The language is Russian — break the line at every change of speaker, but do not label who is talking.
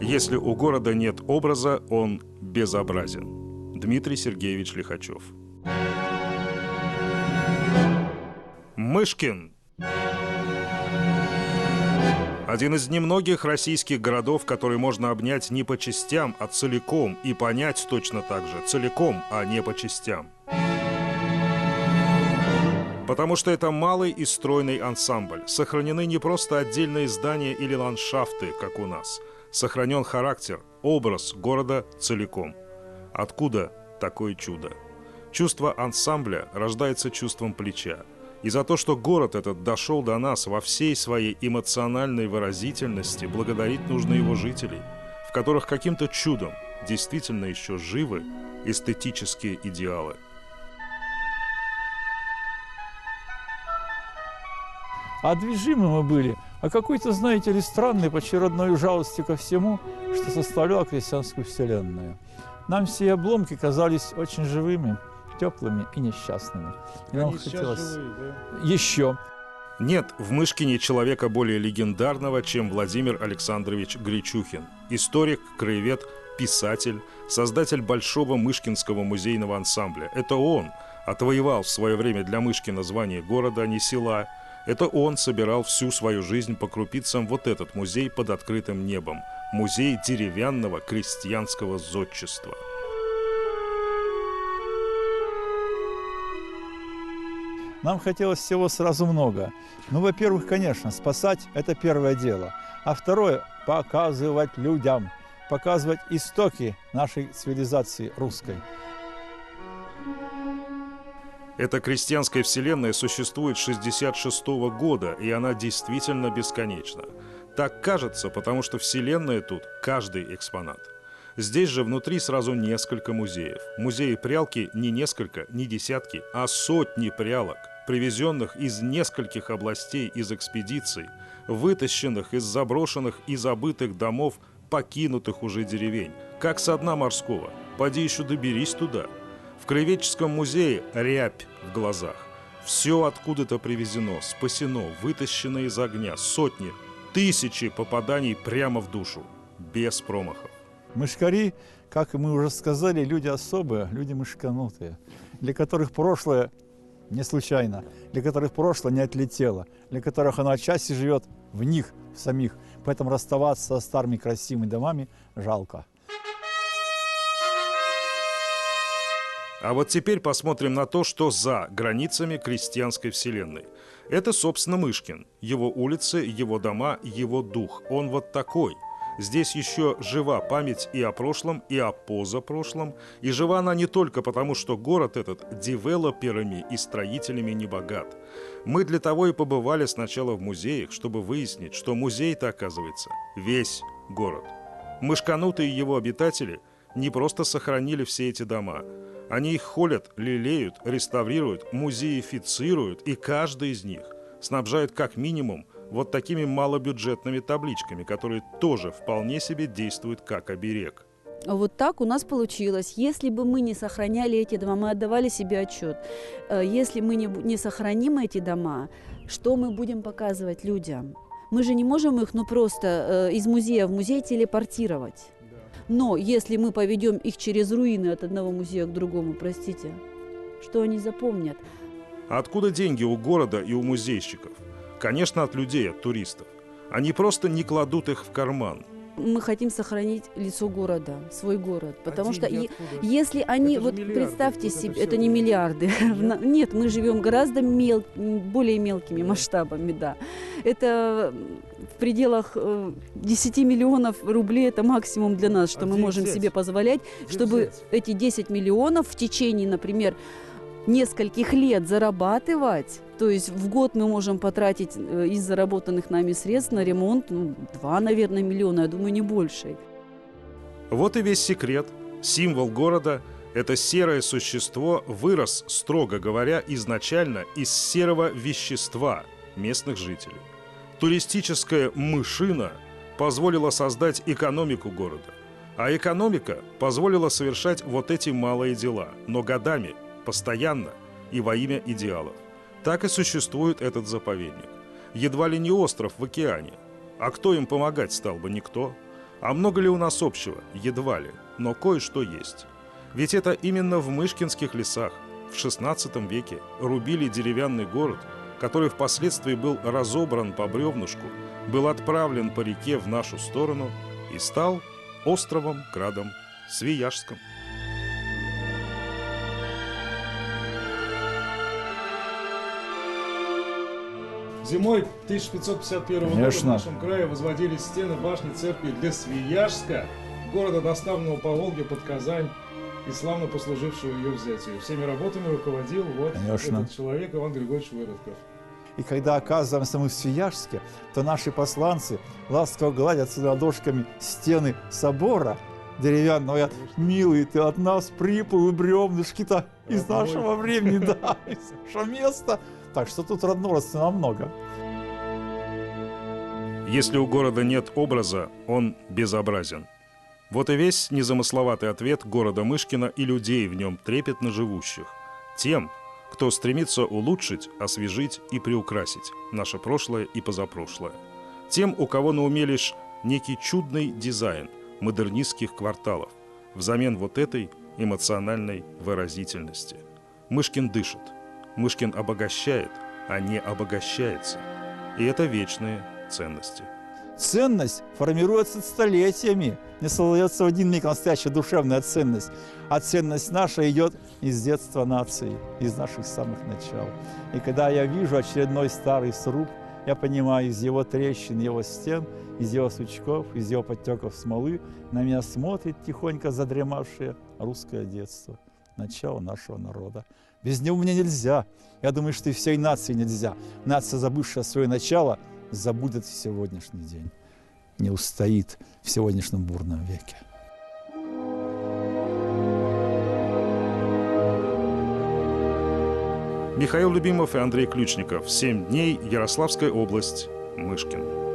Если у города нет образа, он безобразен. Дмитрий Сергеевич Лихачев. Мышкин. Один из немногих российских городов, который можно обнять не по частям, а целиком, и понять точно так же целиком, а не по частям. Потому что это малый и стройный ансамбль. Сохранены не просто отдельные здания или ландшафты, как у нас. Сохранен характер, образ города целиком. Откуда такое чудо? Чувство ансамбля рождается чувством плеча. И за то, что город этот дошел до нас во всей своей эмоциональной выразительности, благодарить нужно его жителей, в которых каким-то чудом действительно еще живы эстетические идеалы.
А движимы мы были, какой-то, знаете ли, странной почеродной жалости ко всему, что составляло крестьянскую вселенную. Нам все обломки казались очень живыми, теплыми и несчастными. И нам хотелось живые, да? Еще.
Нет в Мышкине человека более легендарного, чем Владимир Александрович Гречухин. Историк, краевед, писатель, создатель большого мышкинского музейного ансамбля. Это он отвоевал в свое время для Мышкина звание города, а не села. Это он собирал всю свою жизнь по крупицам вот этот музей под открытым небом. Музей деревянного крестьянского зодчества.
Нам хотелось всего сразу много. Ну, во-первых, конечно, спасать – это первое дело. А второе – показывать людям, показывать истоки нашей цивилизации русской.
Эта крестьянская вселенная существует с 1966 года, и она действительно бесконечна. Так кажется, потому что вселенная тут – каждый экспонат. Здесь же внутри сразу несколько музеев. Музеи прялки не несколько, не десятки, а сотни прялок, привезенных из нескольких областей из экспедиций, вытащенных из заброшенных и забытых домов, покинутых уже деревень, как со дна морского. Поди еще доберись туда. В краеведческом музее рябь в глазах. Все откуда-то привезено, спасено, вытащено из огня. Сотни, тысячи попаданий прямо в душу, без промахов.
Мышкари, как мы уже сказали, люди особые, люди мышканутые, для которых прошлое не случайно, для которых прошлое не отлетело, для которых оно отчасти живет в них, в самих. Поэтому расставаться со старыми красивыми домами жалко.
А вот теперь посмотрим на то, что за границами крестьянской вселенной. Это, собственно, Мышкин. Его улицы, его дома, его дух. Он вот такой. Здесь еще жива память и о прошлом, и о позапрошлом. И жива она не только потому, что город этот девелоперами и строителями не богат. Мы для того и побывали сначала в музеях, чтобы выяснить, что музей-то, оказывается, весь город. Мышканутые его обитатели не просто сохранили все эти дома. Они их холят, лелеют, реставрируют, музеифицируют, и каждый из них снабжают как минимум вот такими малобюджетными табличками, которые тоже вполне себе действуют как оберег.
Вот так у нас получилось. Если бы мы не сохраняли эти дома, мы отдавали себе отчет. Если мы не сохраним эти дома, что мы будем показывать людям? Мы же не можем их просто из музея в музей телепортировать. Но если мы поведем их через руины от одного музея к другому, простите, что они запомнят?
А откуда деньги у города и у музейщиков? Конечно, от людей, от туристов. Они просто не кладут их в карман.
Мы хотим сохранить лицо города, свой город. Потому что если они, вот представьте себе, это не миллиарды. Нет, мы живем гораздо более мелкими масштабами, да. Это в пределах 10 миллионов рублей, это максимум для нас, что мы можем себе позволять, чтобы эти 10 миллионов в течение, например, нескольких лет зарабатывать. То есть в год мы можем потратить из заработанных нами средств на ремонт 2, наверное, миллиона, я думаю, не больше.
Вот и весь секрет. Символ города – это серое существо вырос, строго говоря, изначально из серого вещества местных жителей. Туристическая мышина позволила создать экономику города, а экономика позволила совершать вот эти малые дела, но годами, постоянно и во имя идеалов. Так и существует этот заповедник. Едва ли не остров в океане. А кто им помогать стал бы? Никто. А много ли у нас общего? Едва ли. Но кое-что есть. Ведь это именно в мышкинских лесах в XVI веке рубили деревянный город, который впоследствии был разобран по бревнышку, был отправлен по реке в нашу сторону и стал островом-градом Свияжском.
Зимой 1551 года в нашем крае возводились стены башни церкви для Свияжска, города, доставленного по Волге под Казань и славно послужившего ее взятию. Всеми работами руководил этот человек Иван Григорьевич Выродков.
И когда оказываемся мы в Свияжске, то наши посланцы ласково гладят с ладошками стены собора деревянного. Говорят: милый, ты от нас приплыл, бревнышки-то из нашего времени, да, из нашего места. Так что тут родного много.
Если у города нет образа, он безобразен. Вот и весь незамысловатый ответ города Мышкина и людей в нем трепетно живущих. Тем, кто стремится улучшить, освежить и приукрасить наше прошлое и позапрошлое. Тем, у кого на уме лишь некий чудный дизайн модернистских кварталов взамен вот этой эмоциональной выразительности. Мышкин дышит. Мышкин обогащает, а не обогащается. И это вечные ценности.
Ценность формируется столетиями. Не создается в один миг настоящая душевная ценность. А ценность наша идет из детства нации, из наших самых начал. И когда я вижу очередной старый сруб, я понимаю, из его трещин, его стен, из его сучков, из его подтеков смолы на меня смотрит тихонько задремавшее русское детство, начало нашего народа. Без него мне нельзя. Я думаю, что и всей нации нельзя. Нация, забывшая свое начало, забудет сегодняшний день. Не устоит в сегодняшнем бурном веке.
Михаил Любимов и Андрей Ключников. 7 дней. Ярославская область. Мышкин.